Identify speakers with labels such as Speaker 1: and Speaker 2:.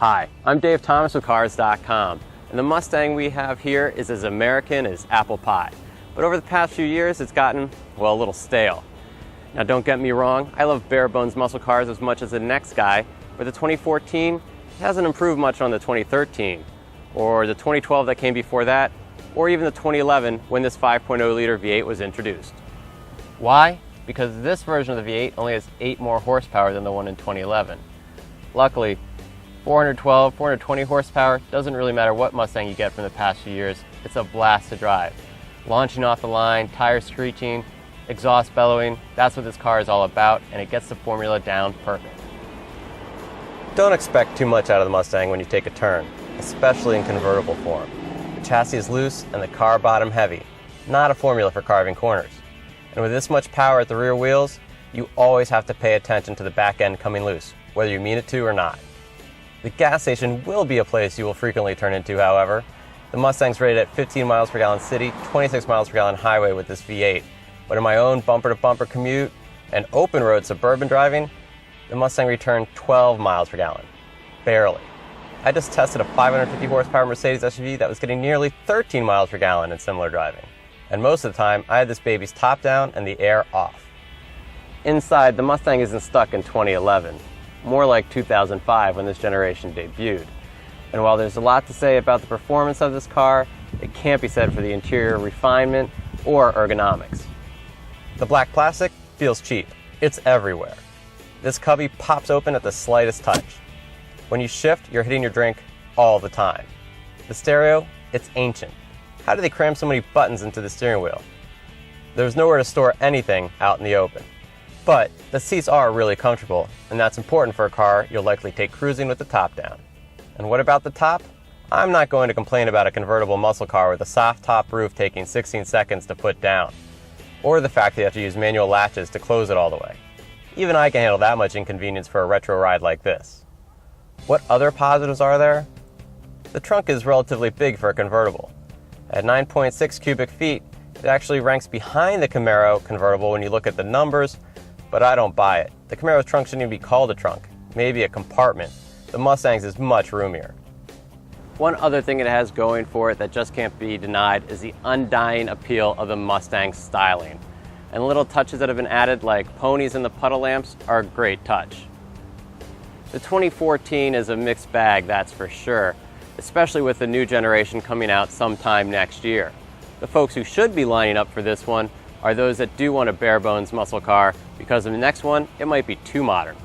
Speaker 1: Hi, I'm Dave Thomas with Cars.com, and the Mustang we have here is as American as apple pie. But over the past few years, it's gotten, well, a little stale. Now don't get me wrong, I love bare bones muscle cars as much as the next guy, but the 2014 hasn't improved much on the 2013, or the 2012 that came before that, or even the 2011 when this 5.0 liter V8 was introduced. Why? Because this version of the V8 only has 8 more horsepower than the one in 2011. Luckily, 412, 420 horsepower doesn't really matter what Mustang you get from the past few years, it's a blast to drive. Launching off the line, tires screeching, exhaust bellowing, that's what this car is all about, and it gets the formula down perfect. Don't expect too much out of the Mustang when you take a turn, especially in convertible form. The chassis is loose and the car bottom heavy, not a formula for carving corners. And with this much power at the rear wheels, you always have to pay attention to the back end coming loose, whether you mean it to or not. The gas station will be a place you will frequently turn into, however. The Mustang's rated at 15 miles per gallon city, 26 miles per gallon highway with this V8. But in my own bumper-to-bumper commute and open road suburban driving, the Mustang returned 12 miles per gallon. Barely. I just tested a 550 horsepower Mercedes SUV that was getting nearly 13 miles per gallon in similar driving. And most of the time, I had this baby's top down and the air off. Inside, the Mustang isn't stuck in 2011, more like 2005 when this generation debuted. And while there's a lot to say about the performance of this car, it can't be said for the interior refinement or ergonomics. The black plastic feels cheap. It's everywhere. This cubby pops open at the slightest touch. When you shift, you're hitting your drink all the time. The stereo, it's ancient. How do they cram so many buttons into the steering wheel? There's nowhere to store anything out in the open. But the seats are really comfortable, and that's important for a car you'll likely take cruising with the top down. And what about the top? I'm not going to complain about a convertible muscle car with a soft top roof taking 16 seconds to put down, or the fact that you have to use manual latches to close it all the way. Even I can handle that much inconvenience for a retro ride like this. What other positives are there? The trunk is relatively big for a convertible. At 9.6 cubic feet, it actually ranks behind the Camaro convertible when you look at the numbers, but I don't buy it. The Camaro's trunk shouldn't even be called a trunk, maybe a compartment. The Mustang's is much roomier. One other thing it has going for it that just can't be denied is the undying appeal of the Mustang styling. And little touches that have been added, like ponies in the puddle lamps, are a great touch. The 2014 is a mixed bag, that's for sure, especially with the new generation coming out sometime next year. The folks who should be lining up for this one are those that do want a bare bones muscle car, because in the next one, it might be too modern.